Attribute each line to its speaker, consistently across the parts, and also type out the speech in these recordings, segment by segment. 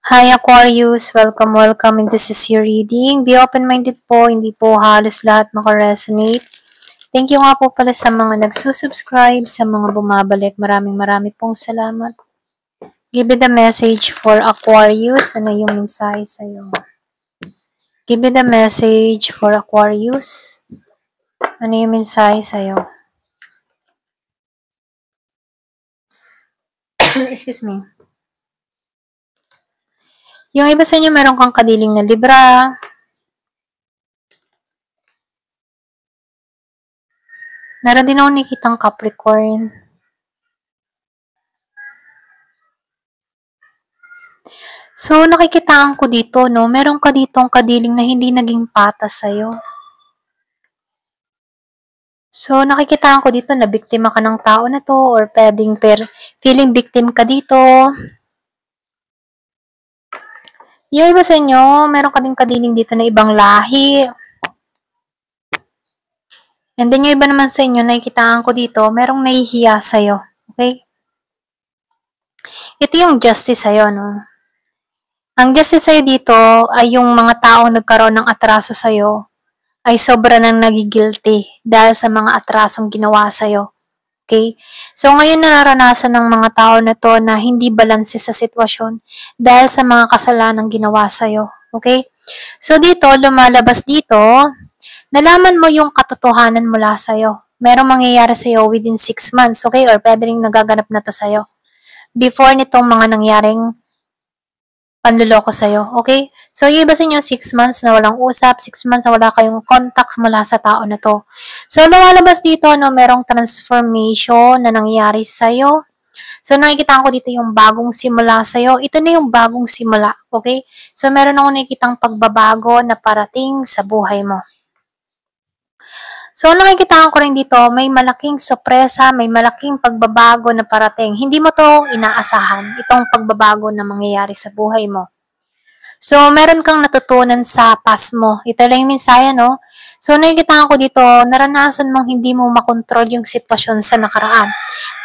Speaker 1: Hi Aquarius! Welcome. And this is your reading. Be open-minded po, hindi po halos lahat makaresonate. Thank you nga po pala sa mga nagsusubscribe, sa mga bumabalik. Maraming pong salamat. Give it a message for Aquarius. Ano yung mensahe sa'yo? Give it a message for Aquarius. Ano yung mensahe sa'yo? Excuse me. Yung iba sa inyo, meron kang kadiling na Libra. Meron din ako nakikitang Capricorn. So, nakikitaan ko dito, no? Meron ka ditong kadiling na hindi naging patas sa'yo. So, nakikitaan ko dito na biktima ka ng tao na to or pwedeng feeling victim ka dito. Yung iba sa inyo, meron ka din kadiling dito na ibang lahi. And then yung iba naman sa inyo, nakikitaan ko dito, merong nahihiya sa'yo. Okay? Ito yung justice sa'yo, no? Ang justice sa'yo dito ay yung mga taong nagkaroon ng atraso sa'yo ay sobra nang nagigilty dahil sa mga atrasong ginawa sa'yo. Okay? So, ngayon nararanasan ng mga tao na to na hindi balanse sa sitwasyon dahil sa mga kasalanang ginawa sa'yo. Okay? So, dito, lumalabas dito, nalaman mo yung katotohanan mula sa'yo. Merong mangyayari sa'yo within 6 months, okay? Or pwede rin nagaganap na to sa'yo. Before nitong mga nangyaring panluloko sa'yo, okay? So, yung iba sa inyo, 6 months na walang usap, 6 months na wala kayong contacts mula sa tao na to. So, lumalabas dito, no, merong transformation na nangyari sa'yo. So, nakikita ko dito yung bagong simula sa'yo. Ito na yung bagong simula, okay? So, meron ako nakikitang pagbabago na parating sa buhay mo. So, nakikita ko rin dito, may malaking sorpresa, may malaking pagbabago na parating. Hindi mo to inaasahan, itong pagbabago na mangyayari sa buhay mo. So, meron kang natutunan sa past mo. Ito lang yung mensahe, no? So, nakikita ko dito, naranasan mong hindi mo makontrol yung sitwasyon sa nakaraan.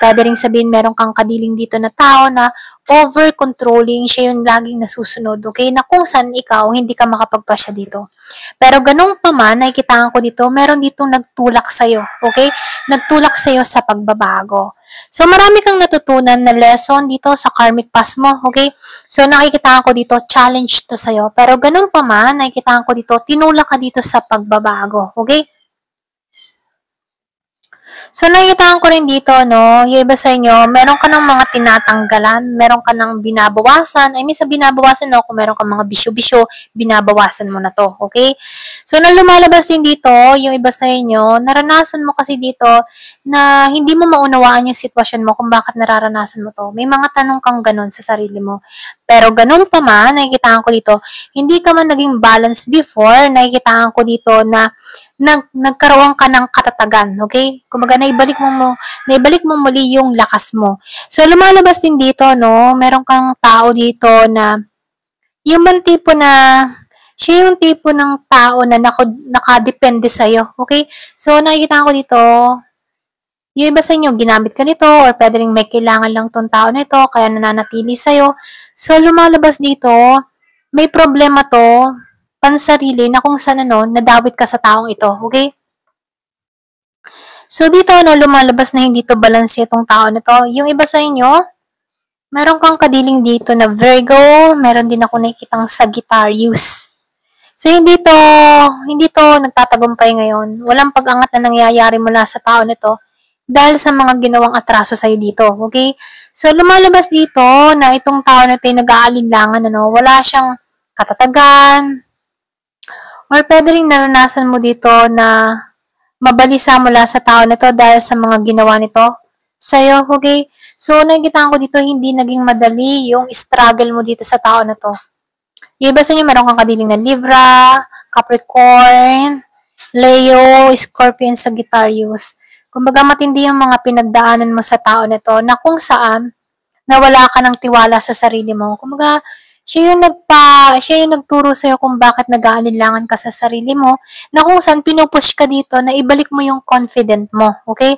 Speaker 1: Pwede rin sabihin, meron kang kadiling dito na tao na over-controlling, siya yung laging nasusunod, okay? Na kung saan ikaw, hindi ka makapagpasya dito. Pero ganun pa man, nakikita ko dito, meron ditong nagtulak sa'yo, okay? Nagtulak sa'yo sa pagbabago. So, marami kang natutunan na lesson dito sa karmic past mo, okay? So, nakikita ko dito, challenge to sa'yo. Pero ganun pa man, nakikita ko dito, tinulak ka dito sa pagbabago, okay? So, nakikita ko rin dito, no, yung iba sa inyo, meron ka ng mga tinatanggalan, meron ka ng binabawasan. I mean, sa binabawasan, no, kung meron ka mga bisyo-bisyo, binabawasan mo na to, okay? So, nang lumalabas din dito, yung iba sa inyo, naranasan mo kasi dito na hindi mo maunawaan yung sitwasyon mo kung bakit nararanasan mo to. May mga tanong kang ganun sa sarili mo. Pero ganun pa man, nakikita ko dito, hindi ka man naging balance before, nakikita ko dito na nagkaroon ka ng katatagan, okay? Kumbaga naibalik mo muli yung lakas mo. So lumalabas din dito, no, meron kang tao dito na yung man tipo na siya yung tipo ng tao na nakadepende sa'yo, okay? So nakikita ko dito, yung iba sa inyo, ginamit ka nito or pwede rin may kailangan lang tong tao na ito kaya nananatili sa'yo. So lumalabas dito, may problema to, pansarili na kung saan nadawit ka sa taong ito, okay? So, dito, lumalabas na hindi to balanse itong tao na to. Yung iba sa inyo, meron kang kadiling dito na Virgo, meron din ako nakikitang Sagittarius. So, hindi to nagtatagumpay ngayon. Walang pag-angat na nangyayari mula sa tao na to dahil sa mga ginawang atraso sa'yo dito, okay? So, lumalabas dito na itong tao na ito ay nag-aalinlangan, wala siyang katatagan, or pwede rin naranasan mo dito na mabalisa mula sa tao na to dahil sa mga ginawa nito sa'yo, okay? So, nakikita ko dito, hindi naging madali yung struggle mo dito sa tao na to. Yung iba sa inyo, meron kang kadiling na Libra, Capricorn, Leo, Scorpion, Sagittarius. Kumbaga, matindi yung mga pinagdaanan mo sa tao na to na kung saan nawala ka ng tiwala sa sarili mo. Kumbaga, siya yung nagturo sa'yo kung bakit nag-aalinlangan ka sa sarili mo, na kung saan pinupush ka dito na ibalik mo yung confident mo, okay?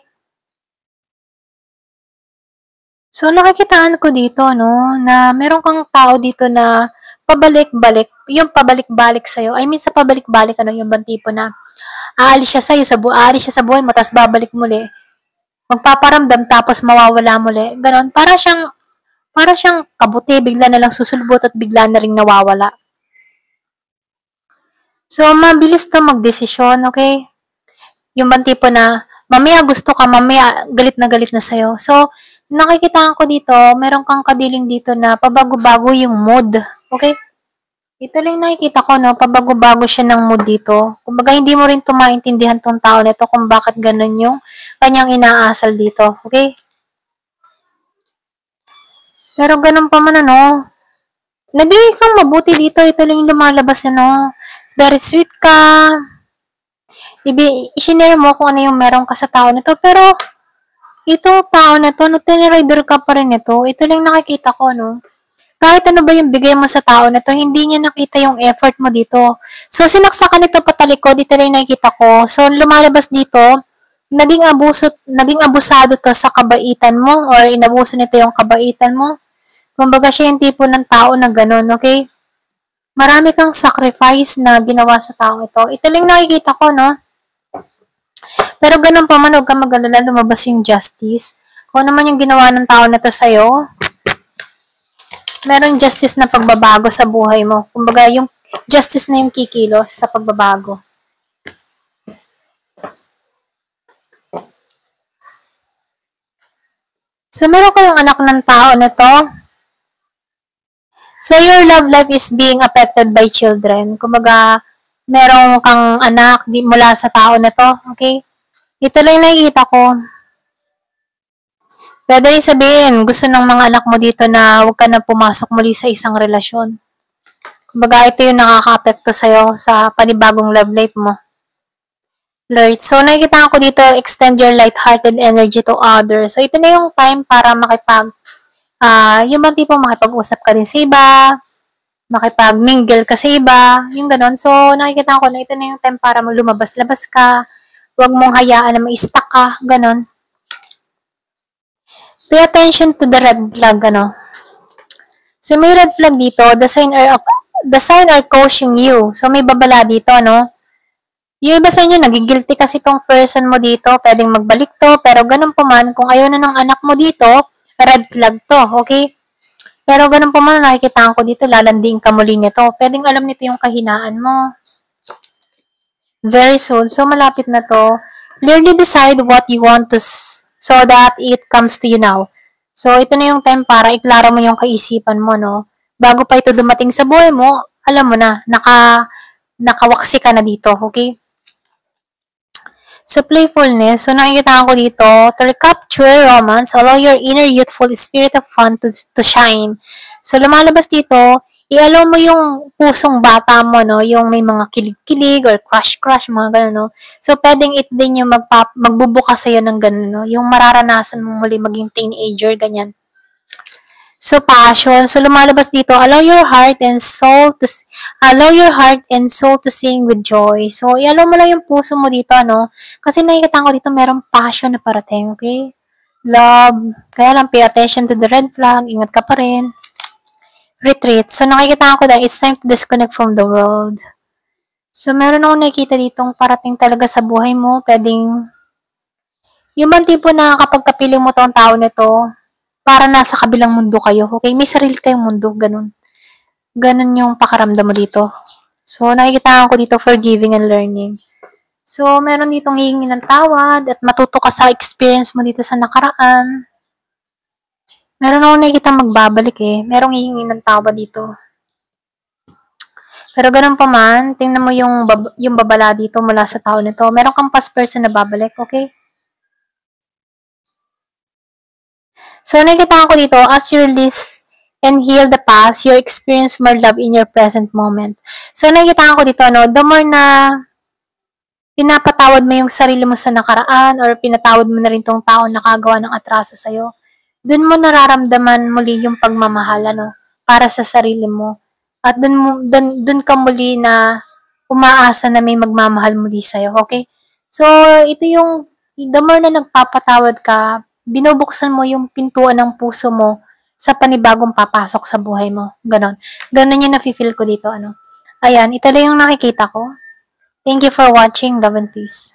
Speaker 1: So, nakikitaan ko dito, no, na meron kang tao dito na pabalik-balik, yung pabalik-balik sa'yo. I mean, sa pabalik-balik, ano, yung bang tipo na aalis siya sa'yo, aalis siya sa buhay mo, tapos babalik muli. Magpaparamdam, tapos mawawala muli. Ganon. Para siyang kabuti, bigla na lang susulbot at bigla na rin nawawala. So, mabilis to magdesisyon, okay? Yung bang tipo na, mamaya gusto ka, mamaya galit na sa'yo. So, nakikitaan ko dito, meron kang kadiling dito na pabago-bago yung mood. Okay? Ito lang nakikita ko, no? Pabago-bago siya ng mood dito. Kumbaga, hindi mo rin ito maintindihan tong tao nito kung bakit ganun yung kanyang inaasal dito. Okay? Pero ganun pa man, ano, nagiging kang mabuti dito. Ito lang yung lumalabas, ano. Very sweet ka. I-share mo kung ano yung meron ka sa tao nito. Pero, itong tao na to, no, tinirider ka pa rin ito. Ito lang nakikita ko, no. Kahit ano ba yung bigay mo sa tao na to, hindi niya nakita yung effort mo dito. So, sinaksakan nito patalikod, dito lang nakikita ko. So, lumalabas dito, naging abusado to sa kabaitan mo or inabuso nito yung kabaitan mo. Kumbaga siya yung tipo ng tao na ganun, okay? Marami kang sacrifice na ginawa sa taong ito. Ito lang nakikita ko, no? Pero ganun pa man, huwag kang mag-alala, lumabas yung justice. Kung naman yung ginawa ng tao na to sa'yo, merong justice na pagbabago sa buhay mo. Kumbaga, yung justice na yung kikilos sa pagbabago. So, meron kayong anak ng tao na to. So, your love life is being affected by children. Kumbaga, meron kang anak mula sa tao na to. Okay? Ito lang nakikita ko. Pwede rin sabihin, gusto ng mga anak mo dito na huwag ka na pumasok muli sa isang relasyon. Kumbaga, ito yung nakaka-apekto sa'yo sa panibagong love life mo. Lord, so nakikita ko dito, extend your light-hearted energy to others. So, ito na yung time para yung bang tipo makipag-usap ka rin sa iba, makipag-mingle ka sa iba, yung ganon. So, nakikita ko na ito na yung time para mo lumabas-labas ka, huwag mong hayaan na ma-stuck ka, ganon. Pay attention to the red flag, ano. So, may red flag dito, the sign are coaching you. So, may babala dito, no. Yung iba sa inyo, nagigilty kasi tong person mo dito, pwedeng magbalik to, pero ganun pa man, kung ayaw na ng anak mo dito, red flag to, okay? Pero ganun pa man, nakikita ko dito, lalanding ka muli nito. Pwedeng alam nito yung kahinaan mo. Very soon. So, malapit na to. Clearly decide what you want to so that it comes to you now. So, ito na yung time para iklaro mo yung kaisipan mo, no? Bago pa ito dumating sa buhay mo, alam mo na, nakawaksi ka na dito, okay? So, playfulness. So, nakikita ko dito, to recapture romance, allow your inner youthful spirit of fun to shine. So, lumalabas dito, i-allow mo yung pusong bata mo, no? Yung may mga kilig-kilig or crush-crush, mga gano'n, no? So, pwedeng it din yung magbubukas sa'yo ng gano'n, no? Yung mararanasan mo muli maging teenager, ganyan. So, passion. So, lumalabas dito, allow your heart and soul to sing with joy. So, i-allow mo lang yung puso mo dito, ano? Kasi nakikita ko dito, merong passion na parating, okay? Love. Kaya lang, pay attention to the red flag. Ingat ka pa rin. Retreat. So, nakikita ko na, it's time to disconnect from the world. So, meron akong nakikita ditong parating talaga sa buhay mo. Pwedeng, yung man tipo na kapag kapiling mo tong tao nito, para nasa kabilang mundo kayo, okay? May sarili kayong mundo, ganun. Ganun yung pakaramdam mo dito. So, nakikita ko dito forgiving and learning. So, meron ditong hihingi ng tawad at matuto ka sa experience mo dito sa nakaraan. Meron akong nakikita magbabalik eh. Merong hihingi ng tawad dito. Pero ganun pa man, tingnan mo yung babala dito mula sa tao nito. Meron kang past person na babalik, okay? So, nakikita ko dito, as you release and heal the past, you experience more love in your present moment. So, nakikita ko dito, no, the more na pinapatawad mo yung sarili mo sa nakaraan or pinatawad mo na rin tong tao na nakagawa ng atraso sa'yo, dun mo nararamdaman muli yung pagmamahal, ano, para sa sarili mo. At dun ka muli na umaasa na may magmamahal muli sa'yo, okay? So, ito yung, the more na nagpapatawad ka, binubuksan mo yung pintuan ng puso mo sa panibagong papasok sa buhay mo. Ganon. Ganon yung nafe-feel ko dito, ano. Ayan, ito lang yung nakikita ko. Thank you for watching. Love and peace.